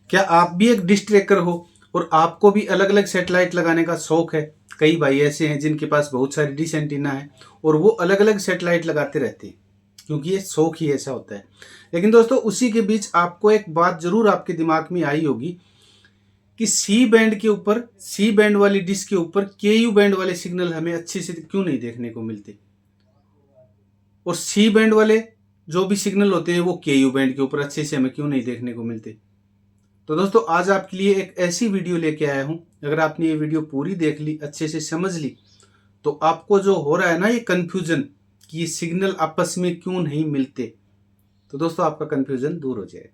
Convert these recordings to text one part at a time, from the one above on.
क्या आप भी एक डिश ट्रैकर हो और आपको भी अलग अलग सैटेलाइट लगाने का शौक है? कई भाई ऐसे हैं जिनके पास बहुत सारी डिश एंटीना है और वो अलग अलग सैटेलाइट लगाते रहते हैं, क्योंकि ये शौक ही ऐसा होता है। लेकिन दोस्तों, उसी के बीच आपको एक बात जरूर आपके दिमाग में आई होगी कि सी बैंड के ऊपर, सी बैंड वाली डिश के ऊपर केयू बैंड वाले सिग्नल हमें अच्छे से क्यों नहीं देखने को मिलते, और सी बैंड वाले जो भी सिग्नल होते हैं वो केयू बैंड के ऊपर अच्छे से हमें क्यों नहीं देखने को मिलते। तो दोस्तों, आज आपके लिए एक ऐसी वीडियो लेके आया हूं, अगर आपने ये वीडियो पूरी देख ली, अच्छे से समझ ली, तो आपको जो हो रहा है ना ये कंफ्यूजन कि ये सिग्नल आपस में क्यों नहीं मिलते, तो दोस्तों आपका कंफ्यूजन दूर हो जाए।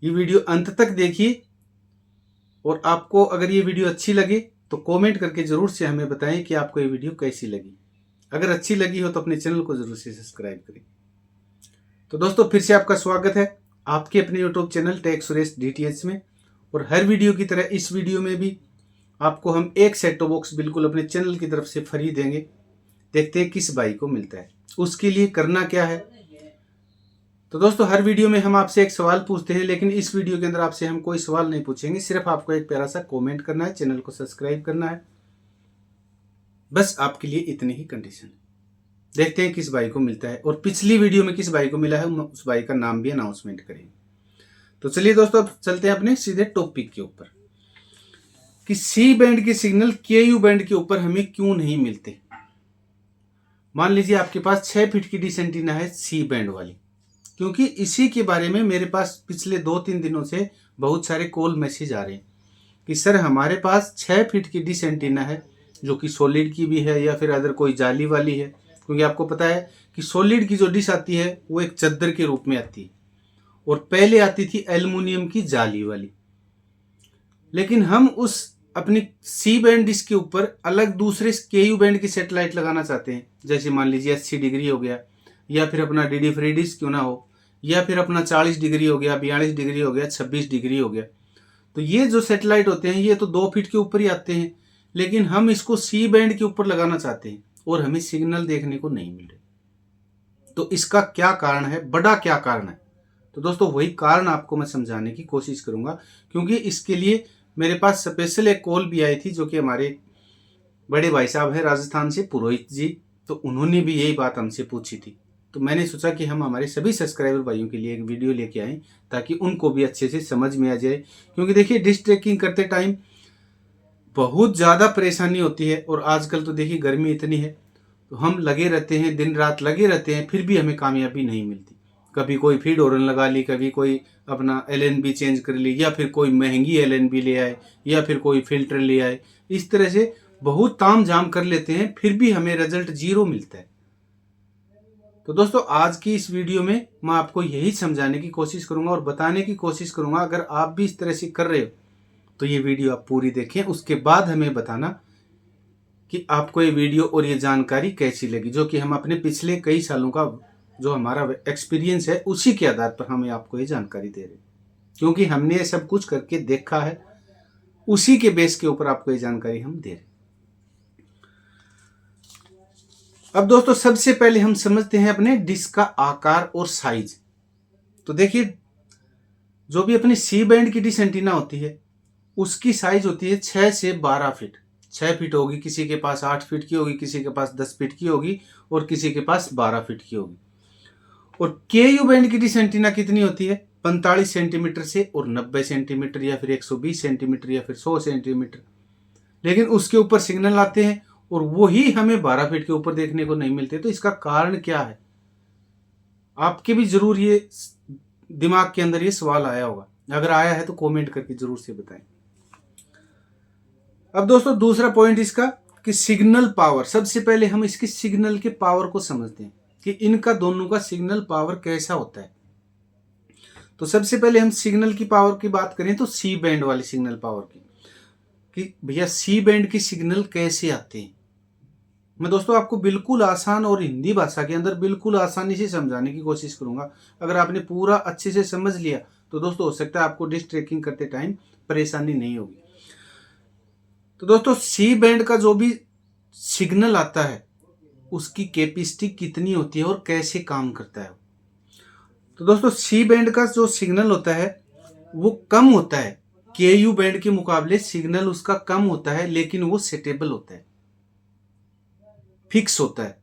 ये वीडियो अंत तक देखिए, और आपको अगर ये वीडियो अच्छी लगे तो कमेंट करके जरूर से हमें बताएं कि आपको ये वीडियो कैसी लगी। अगर अच्छी लगी हो तो अपने चैनल को जरूर से सब्सक्राइब करें। तो दोस्तों, फिर से आपका स्वागत है आपके अपने YouTube channel tech Suresh DTH में। और हर वीडियो की तरह इस वीडियो में भी आपको हम एक सेट टॉप बॉक्स बिल्कुल अपने चैनल की तरफ से फ्री देंगे। देखते हैं किस भाई को मिलता है। उसके लिए करना क्या है, तो दोस्तों हर वीडियो में हम आपसे एक सवाल पूछते हैं, लेकिन इस वीडियो के अंदर आपसे हम कोई सवाल नहीं पूछेंगे। सिर्फ आपको एक प्यारा सा कमेंट करना है, चैनल को सब्सक्राइब करना है, बस आपके लिए इतनी ही कंडीशन है। देखते हैं किस भाई को मिलता है, और पिछली वीडियो में किस भाई को मिला है उस भाई का नाम भी अनाउंसमेंट करेंगे। तो चलिए दोस्तों, अब चलते हैं अपने सीधे टॉपिक के ऊपर कि सी बैंड के सिग्नल केयू बैंड के ऊपर हमें क्यों नहीं मिलते। मान लीजिए आपके पास 6 फीट की डिश एंटीना है सी बैंड वाली, क्योंकि इसी के बारे में मेरे पास पिछले 2-3 दिनों से बहुत सारे कॉल मैसेज आ रहे हैं कि सर हमारे पास 6 फीट की डिश एंटीना है, जो कि सॉलिड की भी है या फिर अदर कोई जाली वाली है। क्योंकि आपको पता है कि सॉलिड की जो डिश आती है वो एक चद्दर के रूप में आती है, और पहले आती थी एल्युमिनियम की जाली वाली। लेकिन हम उस अपनी सी बैंड डिश के ऊपर अलग दूसरे केयू बैंड की सैटेलाइट लगाना चाहते हैं, जैसे मान लीजिए 80 डिग्री हो गया, या फिर अपना डीडी फ्री डिश क्यों ना हो, या फिर अपना 40 डिग्री हो गया, 42 डिग्री हो गया, 26 डिग्री हो गया। तो ये जो सैटेलाइट होते हैं ये तो 2 फीट के ऊपर ही आते हैं, लेकिन हम इसको सी बैंड के ऊपर लगाना चाहते हैं और हमें सिग्नल देखने को नहीं मिल रहे। तो इसका क्या कारण है, बड़ा क्या कारण है, तो दोस्तों वही कारण आपको मैं समझाने की कोशिश करूंगा। क्योंकि इसके लिए मेरे पास स्पेशल एक कॉल भी आई थी, जो कि हमारे बड़े भाई साहब हैं राजस्थान से, पुरोहित जी, तो उन्होंने भी यही बात हमसे पूछी थी। तो मैंने सोचा कि हम हमारे सभी सब्सक्राइबर भाइयों के लिए एक वीडियो लेके आएँ, ताकि उनको भी अच्छे से समझ में आ जाए। क्योंकि देखिए, डिश ट्रैकिंग करते टाइम बहुत ज़्यादा परेशानी होती है, और आजकल तो देखिए गर्मी इतनी है, तो हम लगे रहते हैं, दिन रात लगे रहते हैं, फिर भी हमें कामयाबी नहीं मिलती। कभी कोई फीड हॉर्न लगा ली, कभी कोई अपना एलएनबी चेंज कर ली, या फिर कोई महंगी एलएनबी ले आए, या फिर कोई फिल्टर ले आए। इस तरह से बहुत ताम झाम कर लेते हैं, फिर भी हमें रिजल्ट 0 मिलता है। तो दोस्तों, आज की इस वीडियो में मैं आपको यही समझाने की कोशिश करूंगा और बताने की कोशिश करूंगा, अगर आप भी इस तरह से कर रहे हो तो ये वीडियो आप पूरी देखें। उसके बाद हमें बताना कि आपको ये वीडियो और ये जानकारी कैसी लगी, जो कि हम अपने पिछले कई सालों का जो हमारा एक्सपीरियंस है उसी के आधार पर हमें आपको ये जानकारी दे रहे हैं। क्योंकि हमने ये सब कुछ करके देखा है, उसी के बेस के ऊपर आपको ये जानकारी हम दे रहे हैं। अब दोस्तों, सबसे पहले हम समझते हैं अपने डिश का आकार और साइज। तो देखिए, जो भी अपनी सी बैंड की डिश एंटीना होती है उसकी साइज होती है 6 से 12 फीट। 6 फीट होगी, किसी के पास 8 फीट की होगी, किसी के पास 10 फीट की होगी, और किसी के पास 12 फीट की होगी। और केयू बैंड की डिश एंटीना कितनी होती है? 45 सेंटीमीटर से और 90 सेंटीमीटर, या फिर 120 सेंटीमीटर, या फिर 100 सेंटीमीटर। लेकिन उसके ऊपर सिग्नल आते हैं और वही हमें 12 फीट के ऊपर देखने को नहीं मिलते। तो इसका कारण क्या है? आपके भी जरूर ये दिमाग के अंदर ये सवाल आया होगा। अगर आया है तो कमेंट करके जरूर से बताएं। अब दोस्तों, दूसरा पॉइंट इसका कि सिग्नल पावर। सबसे पहले हम इसके सिग्नल के पावर को समझते हैं कि इनका दोनों का सिग्नल पावर कैसा होता है। तो सबसे पहले हम सिग्नल की पावर की बात करें तो सी बैंड वाली सिग्नल पावर की, कि भैया सी बैंड की सिग्नल कैसे आते हैं। मैं दोस्तों आपको बिल्कुल आसान और हिंदी भाषा के अंदर बिल्कुल आसानी से समझाने की कोशिश करूंगा। अगर आपने पूरा अच्छे से समझ लिया तो दोस्तों हो सकता है आपको डिश ट्रैकिंग करते टाइम परेशानी नहीं होगी। तो दोस्तों, सी बैंड का जो भी सिग्नल आता है उसकी कैपेसिटी कितनी होती है और कैसे काम करता है। तो दोस्तों, सी बैंड का जो सिग्नल होता है वो कम होता है, के यू बैंड के मुकाबले सिग्नल उसका कम होता है, लेकिन वो सेटेबल होता है, फिक्स होता है।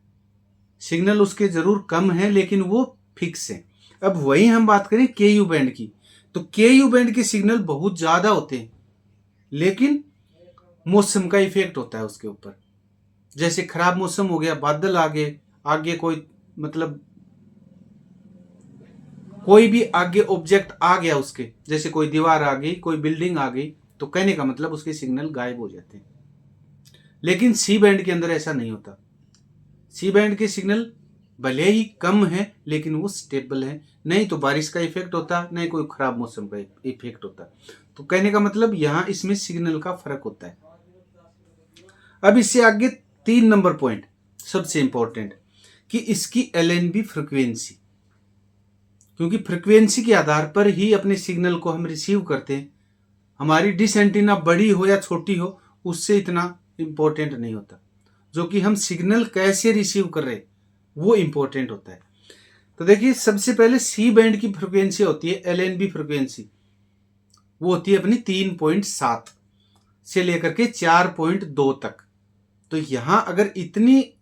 सिग्नल उसके जरूर कम है लेकिन वो फिक्स है। अब वही हम बात करें के यू बैंड की, तो के यू बैंड के सिग्नल बहुत ज्यादा होते हैं, लेकिन मौसम का इफेक्ट होता है उसके ऊपर। जैसे खराब मौसम हो गया, बादल आगे आगे कोई मतलब कोई भी आगे ऑब्जेक्ट आ गया उसके, जैसे कोई दीवार आ गई, कोई बिल्डिंग आ गई, तो कहने का मतलब उसके सिग्नल गायब हो जाते हैं। लेकिन सी बैंड के अंदर ऐसा नहीं होता। सी बैंड के सिग्नल भले ही कम है लेकिन वो स्टेबल है, नहीं तो बारिश का इफेक्ट होता, नहीं कोई खराब मौसम का इफेक्ट होता। तो कहने का मतलब यहाँ इसमें सिग्नल का फर्क होता है। अब इससे आगे 3 नंबर पॉइंट सबसे इंपॉर्टेंट, कि इसकी एलएनबी फ्रिक्वेंसी, क्योंकि फ्रिक्वेंसी के आधार पर ही अपने सिग्नल को हम रिसीव करते हैं। हमारी डिश एंटीना बड़ी हो या छोटी हो उससे इतना इंपॉर्टेंट नहीं होता, जो कि हम सिग्नल कैसे रिसीव कर रहे वो इंपॉर्टेंट होता है। तो देखिए, सबसे पहले सी बैंड की फ्रिक्वेंसी होती है एलएनबी फ्रिक्वेंसी, वो होती है अपनी 3.7 से लेकर के 4.2 तक। तो यहां अगर इतनी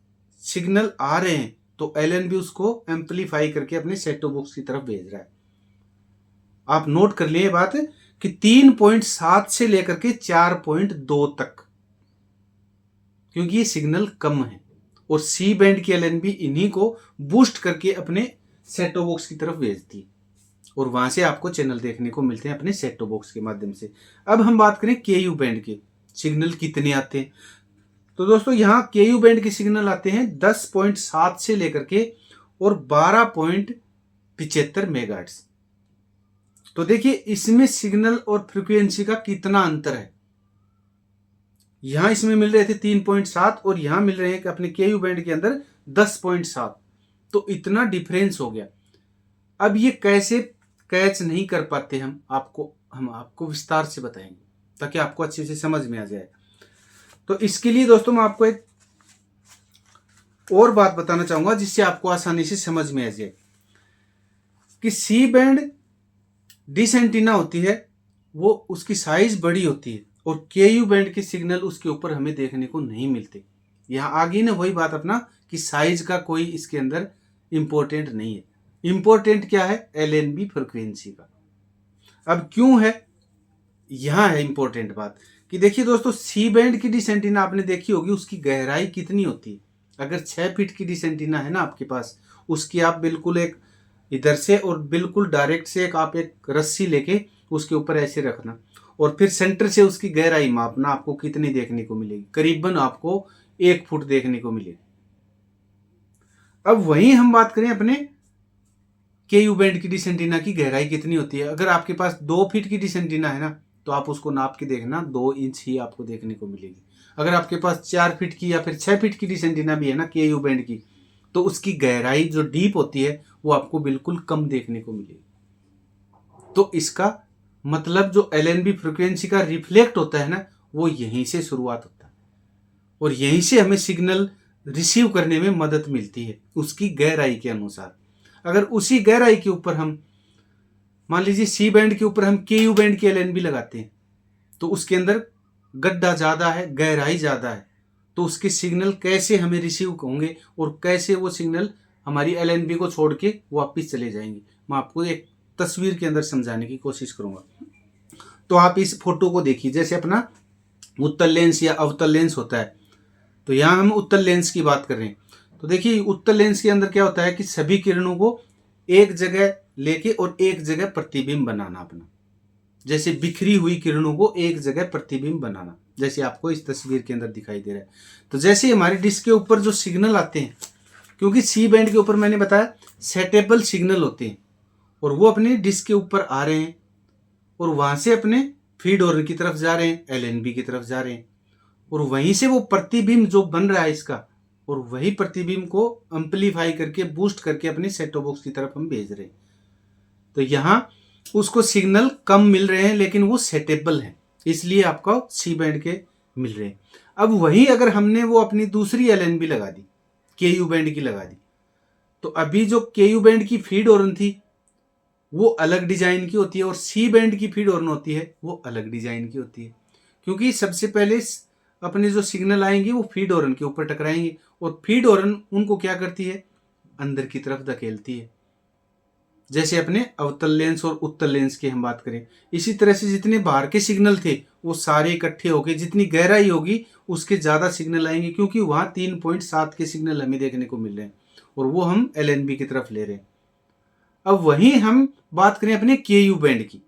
सिग्नल आ रहे हैं तो एलएनबी उसको एम्पलीफाई करके अपने सेट टॉप बॉक्स की तरफ भेज रहा है। आप नोट कर लिए बात कि 3.7 से लेकर के 4.2 तक, क्योंकि ये सिग्नल कम है और सी बैंड की एलएनबी इन्हीं को बूस्ट करके अपने सेट टॉप बॉक्स की तरफ भेजती है और वहां से आपको चैनल देखने को मिलते हैं अपने सेट टॉप बॉक्स के माध्यम से। अब हम बात करें के यू बैंड के सिग्नल कितने आते हैं, तो दोस्तों यहाँ के यू बैंड के सिग्नल आते हैं 10.7 से लेकर के और 12.75 मेगाहर्ट्ज। तो देखिए इसमें सिग्नल और फ्रीक्वेंसी का कितना अंतर है। यहां इसमें मिल रहे थे 3.7 और यहां मिल रहे हैं कि अपने के यू बैंड के अंदर 10.7, तो इतना डिफरेंस हो गया। अब ये कैसे कैच नहीं कर पाते हम आपको विस्तार से बताएंगे ताकि आपको अच्छे से समझ में आ जाए। तो इसके लिए दोस्तों मैं आपको एक और बात बताना चाहूंगा जिससे आपको आसानी से समझ में आ जाए कि सी बैंड डिश एंटीना होती है, वो उसकी साइज बड़ी होती है और के यू बैंड के सिग्नल उसके ऊपर हमें देखने को नहीं मिलते। यहां आ गई ना वही बात अपना कि साइज का कोई इसके अंदर इंपॉर्टेंट नहीं है। इंपॉर्टेंट क्या है? एलएनबी फ्रिक्वेंसी का। अब क्यों है, यहां है इंपॉर्टेंट बात कि देखिए दोस्तों, सी बैंड की डिश एंटीना आपने देखी होगी, उसकी गहराई कितनी होती है। अगर 6 फीट की डिश एंटीना है ना आपके पास, उसकी आप बिल्कुल एक इधर से और बिल्कुल डायरेक्ट से आप एक रस्सी लेके उसके ऊपर ऐसे रखना और फिर सेंटर से उसकी गहराई मापना, आपको कितनी देखने को मिलेगी? करीबन आपको 1 फुट देखने को मिलेगी। अब वहीं हम बात करें अपने के यू बैंड की डिश एंटीना की गहराई कितनी होती है। अगर आपके पास 2 फीट की डिश एंटीना है ना, तो आप उसको नाप के देखना, 2 इंच ही आपको देखने को मिलेगी। अगर आपके पास 4 फीट की या फिर 6 फीट की डिश एंटीना भी है ना के यू बैंड की, तो उसकी गहराई जो डीप होती है वो आपको बिल्कुल कम देखने को मिलेगी। तो इसका मतलब जो एलएनबी फ्रिक्वेंसी का रिफ्लेक्ट होता है ना, वो यहीं से शुरुआत होता है और यहीं से हमें सिग्नल रिसीव करने में मदद मिलती है उसकी गहराई के अनुसार। अगर उसी गहराई के ऊपर हम मान लीजिए सी बैंड के ऊपर हम के यू बैंड की एलएनबी लगाते हैं, तो उसके अंदर गड्ढा ज्यादा है, गहराई ज्यादा है, तो उसके सिग्नल कैसे हमें रिसीव होंगे और कैसे वो सिग्नल हमारी एलएनबी को छोड़ के वापिस चले जाएंगे, मैं आपको एक तस्वीर के अंदर समझाने की कोशिश करूंगा। तो आप इस फोटो को देखिए, जैसे अपना उत्तल लेंस या अवतल लेंस होता है, तो यहाँ हम उत्तल लेंस की बात कर रहे हैं। तो देखिए उत्तल लेंस के अंदर क्या होता है कि सभी किरणों को एक जगह लेके और एक जगह प्रतिबिंब बनाना अपना, जैसे बिखरी हुई किरणों को एक जगह प्रतिबिंब बनाना, जैसे आपको इस तस्वीर के अंदर दिखाई दे रहा है। तो जैसे हमारी डिस्क के ऊपर जो सिग्नल आते हैं, क्योंकि सी बैंड के ऊपर मैंने बताया सेटेबल सिग्नल होते हैं और वो अपने डिस्क के ऊपर आ रहे हैं और वहां से अपने फीड हॉर्न की तरफ जा रहे हैं, एलएनबी की तरफ जा रहे हैं और वहीं से वो प्रतिबिंब जो बन रहा है इसका, और वही प्रतिबिंब को एम्पलीफाई करके बूस्ट करके अपने सेट टॉप बॉक्स की तरफ हम भेज रहे हैं। तो यहाँ उसको सिग्नल कम मिल रहे हैं लेकिन वो सेटेबल है, इसलिए आपको सी बैंड के मिल रहे हैं। अब वही अगर हमने वो अपनी दूसरी एलएनबी लगा दी, के यू बैंड की लगा दी, तो अभी जो के यू बैंड की फीड हॉर्न थी वो अलग डिजाइन की होती है और सी बैंड की फीड हॉर्न होती है वो अलग डिजाइन की होती है। क्योंकि सबसे पहले अपने जो सिग्नल आएंगे वो फीड हॉर्न के ऊपर टकराएंगे और फीड हॉर्न उनको क्या करती है, अंदर की तरफ धकेलती है। जैसे अपने अवतल लेंस और उत्तल लेंस की हम बात करें, इसी तरह से जितने बाहर के सिग्नल थे वो सारे इकट्ठे होके जितनी गहराई होगी उसके ज़्यादा सिग्नल आएंगे, क्योंकि वहाँ 3.7 के सिग्नल हमें देखने को मिल रहे हैं और वो हम LNB की तरफ ले रहे हैं। अब वहीं हम बात करें अपने KU बैंड की,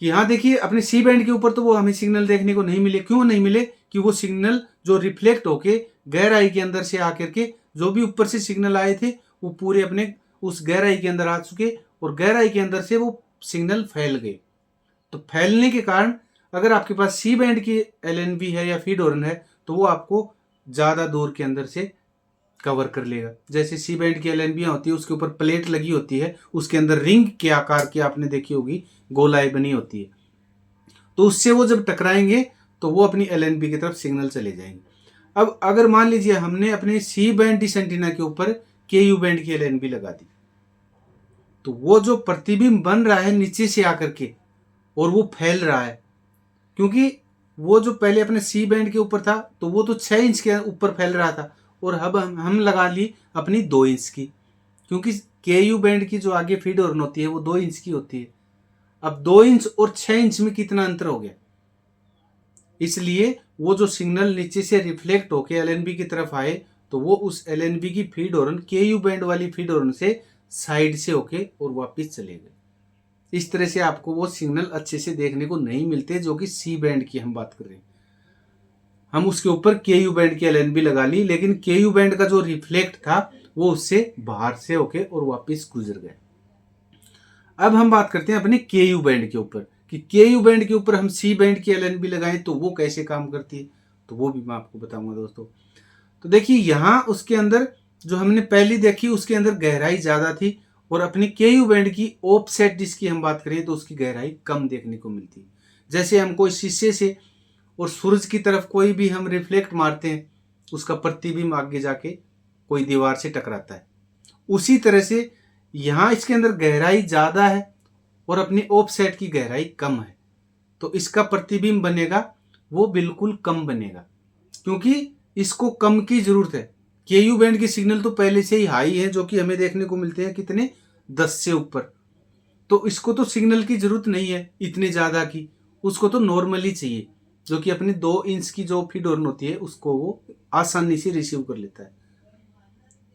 कि यहाँ देखिए अपने C बैंड के ऊपर तो वो हमें सिग्नल देखने को नहीं मिले। क्यों नहीं मिले? कि वो सिग्नल जो रिफ्लेक्ट होके गहराई के अंदर से आकर के जो भी ऊपर से सिग्नल आए थे वो पूरे अपने उस गहराई के अंदर आ चुके और गहराई के अंदर से वो सिग्नल फैल गए। तो फैलने के कारण अगर आपके पास सी बैंड की LNB है या फीड हॉर्न है तो वो आपको ज़्यादा दूर के अंदर से कवर कर लेगा। जैसे सी बैंड की LNB होती है उसके ऊपर प्लेट लगी होती है, उसके अंदर रिंग के आकार की आपने देखी होगी गोलाई बनी होती है, तो उससे वो जब टकराएंगे तो वो अपनी LNB की तरफ सिग्नल चले जाएंगे। अब अगर मान लीजिए हमने अपने सी बैंड डिश एंटीना के ऊपर KU बैंड की LNB लगा दी, तो वो जो प्रतिबिंब बन रहा है नीचे से आकर के और वो फैल रहा है, क्योंकि वो जो पहले अपने सी बैंड के ऊपर था तो वो तो 6 इंच के ऊपर फैल रहा था और अब हम लगा ली अपनी 2 इंच की, क्योंकि KU बैंड की जो आगे फीड हॉर्न होती है वो 2 इंच की होती है। अब 2 इंच और 6 इंच में कितना अंतर हो गया, इसलिए वो जो सिग्नल नीचे से रिफ्लेक्ट होके LNB की तरफ आए तो वो उस LNB की फीड हॉर्न KU बैंड वाली फीड हॉर्न से साइड से होके और वापस चले गए। इस तरह से आपको वो सिग्नल अच्छे से देखने को नहीं मिलते जो कि सी बैंड की हम बात कर रहे हैं। हम उसके ऊपर KU बैंड की LNB लगा ली, लेकिन KU बैंड का जो रिफ्लेक्ट था वो उससे बाहर से होके और वापस गुजर गए। अब हम बात करते हैं अपने KU बैंड के ऊपर कि KU बैंड के ऊपर हम सी बैंड की LNB लगाएं तो वो कैसे काम करती है, तो वो भी मैं आपको बताऊंगा दोस्तों। तो देखिए यहाँ उसके अंदर जो हमने पहली देखी उसके अंदर गहराई ज़्यादा थी और अपनी KU बैंड की ऑफसेट डिस्क की हम बात करें तो उसकी गहराई कम देखने को मिलती है। जैसे हम कोई शीशे से और सूरज की तरफ कोई भी हम रिफ्लेक्ट मारते हैं उसका प्रतिबिंब आगे जाके कोई दीवार से टकराता है, उसी तरह से यहाँ इसके अंदर गहराई ज़्यादा है और अपनी ऑफसेट की गहराई कम है, तो इसका प्रतिबिंब बनेगा वो बिल्कुल कम बनेगा, क्योंकि इसको कम की ज़रूरत है। KU बैंड की सिग्नल तो पहले से ही हाई है जो कि हमें देखने को मिलते हैं कितने 10 से ऊपर, तो इसको तो सिग्नल की ज़रूरत नहीं है इतने ज़्यादा की, उसको तो नॉर्मली चाहिए जो कि अपने 2 इंच की जो फीड हॉर्न होती है उसको वो आसानी से रिसीव कर लेता है।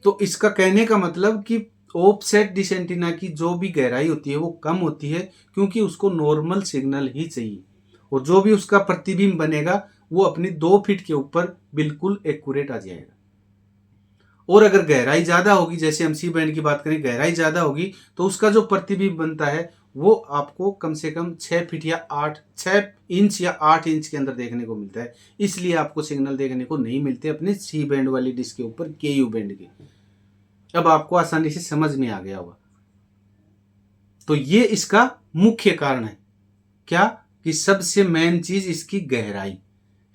तो इसका कहने का मतलब कि ऑफसेट डिश एंटीना की जो भी गहराई होती है वो कम होती है क्योंकि उसको नॉर्मल सिग्नल ही चाहिए और जो भी उसका प्रतिबिंब बनेगा वो अपनी 2 फीट के ऊपर बिल्कुल एक्यूरेट आ जाएगा। और अगर गहराई ज़्यादा होगी, जैसे हम सी बैंड की बात करें, गहराई ज़्यादा होगी तो उसका जो प्रतिबिंब बनता है वो आपको कम से कम 6 फीट या 6 इंच या 8 इंच के अंदर देखने को मिलता है, इसलिए आपको सिग्नल देखने को नहीं मिलते अपने सी बैंड वाली डिस्क के ऊपर KU बैंड के। अब आपको आसानी से समझ में आ गया होगा। तो ये इसका मुख्य कारण है क्या, कि सबसे मेन चीज इसकी गहराई,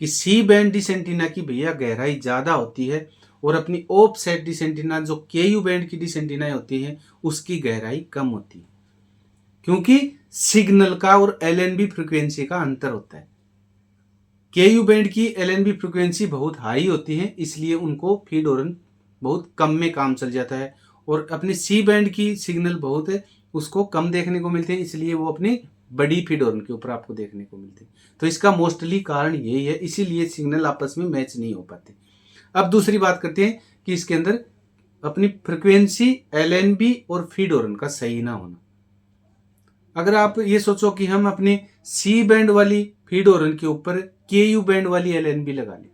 कि सी बैंड डिश एंटीना की भैया गहराई ज्यादा होती है और अपनी ऑफसेट डिश एंटीना जो KU बैंड की डिश एंटीना होती है उसकी गहराई कम होती है, क्योंकि सिग्नल का और LNB फ्रीक्वेंसी का अंतर होता है। KU बैंड की LNB फ्रीक्वेंसी बहुत हाई होती है इसलिए उनको फीड हॉर्न बहुत कम में काम चल जाता है, और अपनी सी बैंड की सिग्नल बहुत है उसको कम देखने को मिलते हैं इसलिए वो अपनी बड़ी फीड हॉर्न के ऊपर आपको देखने को मिलते हैं। तो इसका मोस्टली कारण यही है, इसीलिए सिग्नल आपस में मैच नहीं हो पाते। अब दूसरी बात करते हैं कि इसके अंदर अपनी फ्रिक्वेंसी LNB और फीड हॉर्न का सही ना होना। अगर आप ये सोचो कि हम अपने सी बैंड वाली फीड हॉर्न के ऊपर KU बैंड वाली LNB लगा लें,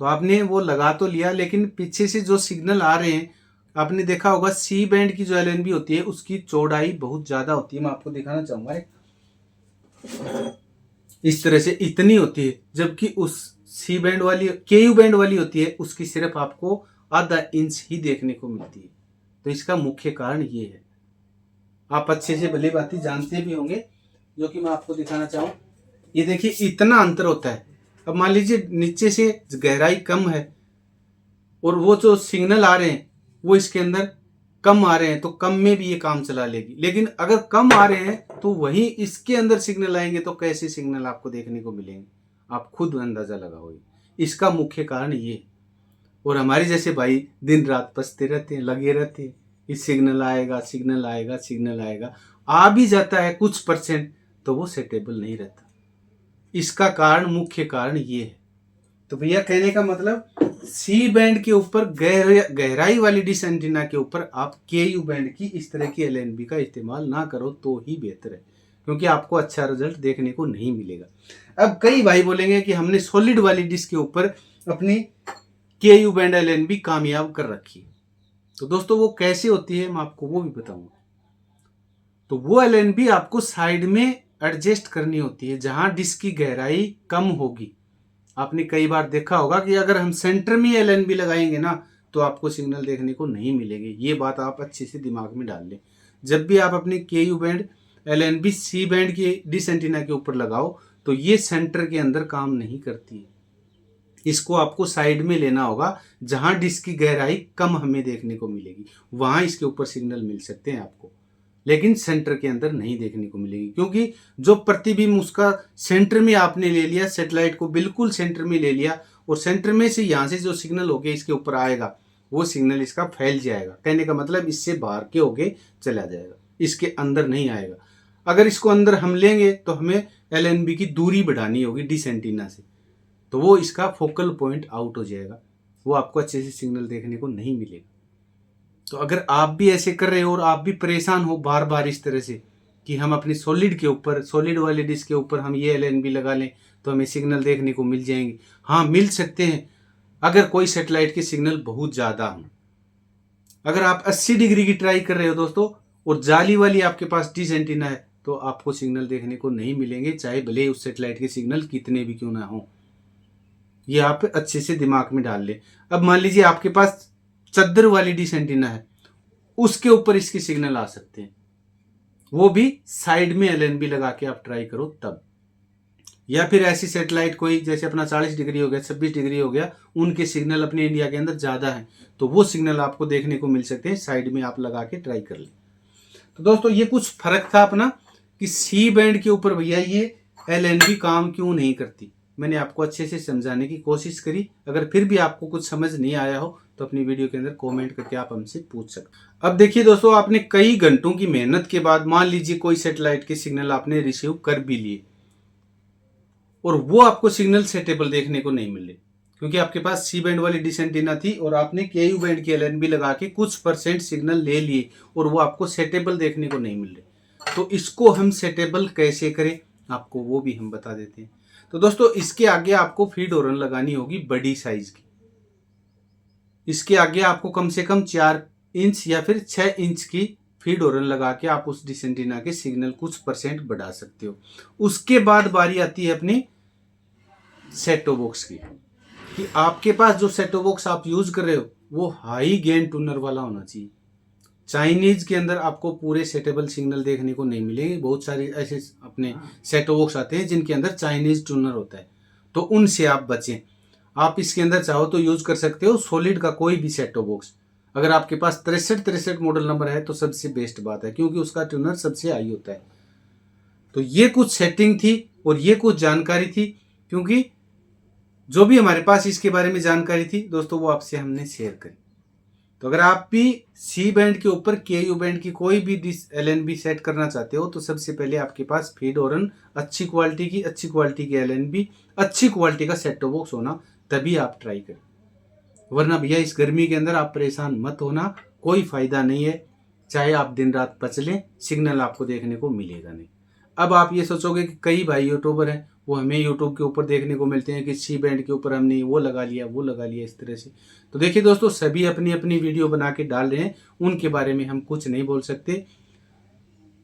तो आपने वो लगा तो लिया लेकिन पीछे से जो सिग्नल आ रहे हैं आपने देखा होगा सी बैंड की जो LNB होती है उसकी चौड़ाई बहुत ज़्यादा होती है। मैं आपको दिखाना चाहूँगा, इस तरह से इतनी होती है, जबकि उस सी बैंड वाली KU बैंड वाली होती है उसकी सिर्फ आपको आधा इंच ही देखने को मिलती है। तो इसका मुख्य कारण ये है, आप अच्छे से भली बात जानते भी होंगे, जो कि मैं आपको दिखाना चाहूँ। ये देखिए इतना अंतर होता है। अब मान लीजिए नीचे से गहराई कम है और वो जो सिग्नल आ रहे हैं वो इसके अंदर कम आ रहे हैं तो कम में भी ये काम चला लेगी, लेकिन अगर कम आ रहे हैं तो वही इसके अंदर सिग्नल आएंगे तो कैसे सिग्नल आपको देखने को मिलेंगे, आप खुद अंदाजा लगाओगे। इसका मुख्य कारण ये है। और हमारे जैसे भाई दिन रात पसते रहते हैं, लगे रहते हैं, इस सिग्नल आएगा, सिग्नल आएगा, सिग्नल आएगा, आ भी जाता है कुछ परसेंट तो वो सेटेबल नहीं रहता। इसका कारण, मुख्य कारण ये है। तो भैया कहने का मतलब सी बैंड के ऊपर गहराई वाली डिश एंटीना के ऊपर आप केयू बैंड की इस तरह की एलएनबी का इस्तेमाल ना करो तो ही बेहतर है, क्योंकि आपको अच्छा रिजल्ट देखने को नहीं मिलेगा। अब कई भाई बोलेंगे कि हमने सॉलिड वाली डिश के ऊपर अपनी केयू बैंड एलएनबी कामयाब कर रखी है। तो दोस्तों वो कैसे होती है मैं आपको वो भी बताऊंगा। तो वो एलएनबी आपको साइड में एडजस्ट करनी होती है जहां डिस्क की गहराई कम होगी। आपने कई बार देखा होगा कि अगर हम सेंटर में एलएनबी लगाएंगे ना तो आपको सिग्नल देखने को नहीं मिलेंगे। ये बात आप अच्छे से दिमाग में डाल लें। जब भी आप अपनी केयू बैंड एलएनबी सी बैंड की डिश एंटीना के ऊपर लगाओ तो ये सेंटर के अंदर काम नहीं करती है। इसको आपको साइड में लेना होगा जहां डिस्क की गहराई कम हमें देखने को मिलेगी, वहां इसके ऊपर सिग्नल मिल सकते हैं आपको, लेकिन सेंटर के अंदर नहीं देखने को मिलेगी। क्योंकि जो प्रतिबिंब उसका सेंटर में आपने ले लिया, सेटेलाइट को बिल्कुल सेंटर में ले लिया और सेंटर में से यहाँ से जो सिग्नल होके इसके ऊपर आएगा वो सिग्नल इसका फैल जाएगा। कहने का मतलब इससे बाहर के होके चला जाएगा, इसके अंदर नहीं आएगा। अगर इसको अंदर हम लेंगे तो हमें एलएनबी की दूरी बढ़ानी होगी डिश एंटीना से, तो वो इसका फोकल पॉइंट आउट हो जाएगा, वो आपको अच्छे से सिग्नल देखने को नहीं मिलेगा। तो अगर आप भी ऐसे कर रहे हो और आप भी परेशान हो बार बार इस तरह से कि हम अपनी सॉलिड के ऊपर, सॉलिड वाले डिस्क के ऊपर हम ये एलएनबी लगा लें तो हमें सिग्नल देखने को मिल जाएंगे, हाँ मिल सकते हैं अगर कोई सेटेलाइट के सिग्नल बहुत ज़्यादा हो। अगर आप 80 डिग्री की ट्राई कर रहे हो दोस्तों और जाली वाली आपके पास डिश एंटीना है तो आपको सिग्नल देखने को नहीं मिलेंगे, चाहे भले उस सेटेलाइट के सिग्नल कितने भी क्यों ना हो। ये आप अच्छे से दिमाग में डाल लें। अब मान लीजिए आपके पास चद्दर वाली डिश एंटीना है, उसके ऊपर इसके सिग्नल आ सकते हैं, वो भी साइड में एलएनबी लगा के आप ट्राई करो तब। या फिर ऐसी सेटेलाइट कोई जैसे अपना 40 डिग्री हो गया, 26 डिग्री हो गया, उनके सिग्नल अपने इंडिया के अंदर ज़्यादा हैं तो वो सिग्नल आपको देखने को मिल सकते हैं, साइड में आप लगा के ट्राई कर लें। तो दोस्तों ये कुछ फर्क था अपना कि सी बैंड के ऊपर भैया ये एलएनबी काम क्यों नहीं करती। मैंने आपको अच्छे से समझाने की कोशिश करी। अगर फिर भी आपको कुछ समझ नहीं आया हो तो अपनी वीडियो के अंदर कमेंट करके आप हमसे पूछ सकते। अब देखिए दोस्तों, आपने कई घंटों की मेहनत के बाद मान लीजिए कोई सेटेलाइट के सिग्नल आपने रिसीव कर भी लिए और वो आपको सिग्नल सेटेबल देखने को नहीं मिले, क्योंकि आपके पास सी बैंड वाली डिश एंटीना थी और आपने केयू बैंड की एलएनबी लगा के कुछ परसेंट सिग्नल ले लिए और वो आपको सेटेबल देखने को नहीं मिल रहे। तो इसको हम सेटेबल कैसे करें आपको वो भी हम बता देते हैं। तो दोस्तों इसके आगे आपको फीड हॉर्न लगानी होगी बड़ी साइज की। इसके आगे आपको कम से कम 4 इंच या फिर 6 इंच की फीड हॉर्न लगा के आप उस डिश एंटीना के सिग्नल कुछ परसेंट बढ़ा सकते हो। उसके बाद बारी आती है अपनी सेटो बॉक्स की, कि आपके पास जो सेटो बॉक्स आप यूज कर रहे हो वो हाई गेन ट्यूनर वाला होना चाहिए। चाइनीज के अंदर आपको पूरे सेटेबल सिग्नल देखने को नहीं मिलेंगे। बहुत सारे ऐसे अपने सेटो बॉक्स आते हैं जिनके अंदर चाइनीज ट्यूनर होता है, तो उनसे आप बचें। आप इसके अंदर चाहो तो यूज कर सकते हो सॉलिड का कोई भी सेटो बॉक्स। अगर आपके पास 63 मॉडल नंबर है तो सबसे बेस्ट बात है, क्योंकि उसका ट्यूनर सबसे हाई होता है। तो ये कुछ सेटिंग थी और ये कुछ जानकारी थी, क्योंकि जो भी हमारे पास इसके बारे में जानकारी थी दोस्तों वो आपसे हमने शेयर करी। तो अगर आप भी सी बैंड के ऊपर केयू बैंड की कोई भी एलएनबी सेट करना चाहते हो तो सबसे पहले आपके पास फीड हॉर्न अच्छी क्वालिटी की एलएनबी, अच्छी क्वालिटी का सेट टॉप बॉक्स होना, तभी आप ट्राई करें। वरना भैया इस गर्मी के अंदर आप परेशान मत होना, कोई फायदा नहीं है। चाहे आप दिन रात पच लें, सिग्नल आपको देखने को मिलेगा नहीं। अब आप ये सोचोगे कि कई भाई यूट्यूबर हैं, वो हमें यूट्यूब के ऊपर देखने को मिलते हैं कि सी बैंड के ऊपर हमने वो लगा लिया इस तरह से। तो देखिए दोस्तों, सभी अपनी अपनी वीडियो बना के डाल रहे हैं, उनके बारे में हम कुछ नहीं बोल सकते।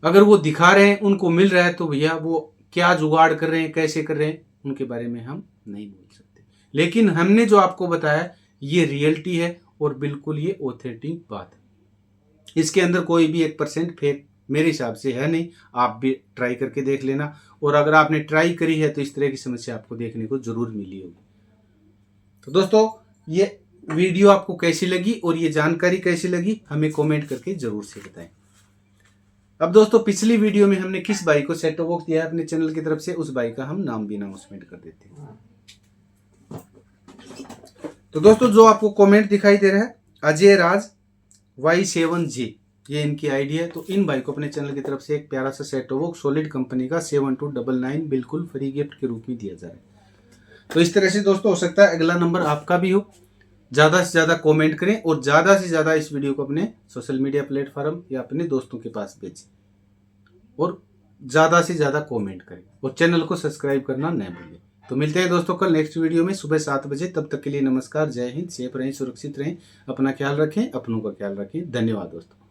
अगर वो दिखा रहे हैं, उनको मिल रहा है, तो भैया वो क्या जुगाड़ कर रहे हैं, कैसे कर रहे हैं, उनके बारे में हम नहीं बोल सकते। लेकिन हमने जो आपको बताया ये रियलिटी है और बिल्कुल ये ऑथेंटिक बात है। इसके अंदर कोई भी 1% फेक मेरे हिसाब से है नहीं। आप भी ट्राई करके देख लेना, और अगर आपने ट्राई करी है तो इस तरह की समस्या आपको देखने को जरूर मिली होगी। तो दोस्तों ये वीडियो आपको कैसी लगी और ये जानकारी कैसी लगी हमें कमेंट करके जरूर से बताएं। अब दोस्तों पिछली वीडियो में हमने किस भाई को सेट टॉप बॉक्स दिया है अपने चैनल की तरफ से, उस भाई का हम नाम भी अनाउंसमेंट कर देते हैं। तो दोस्तों जो आपको कमेंट दिखाई दे रहा है अजय राज Y7J, ये इनकी आईडी है। तो इन भाई को अपने चैनल की तरफ से एक प्यारा सा set top box solid company का 7299 बिल्कुल फ्री गिफ्ट के रूप में दिया जा रहा है। तो इस तरह से दोस्तों हो सकता है अगला नंबर आपका भी हो। ज़्यादा से ज़्यादा कमेंट करें और ज़्यादा से ज़्यादा इस वीडियो को अपने सोशल मीडिया प्लेटफॉर्म या अपने दोस्तों के पास भेजें और ज़्यादा से ज़्यादा कमेंट करें और चैनल को सब्सक्राइब करना न भूलें। तो मिलते हैं दोस्तों कल नेक्स्ट वीडियो में सुबह 7 बजे। तब तक के लिए नमस्कार, जय हिंद, सेफ रहें, सुरक्षित रहें, अपना ख्याल रखें, अपनों का ख्याल रखें। धन्यवाद दोस्तों।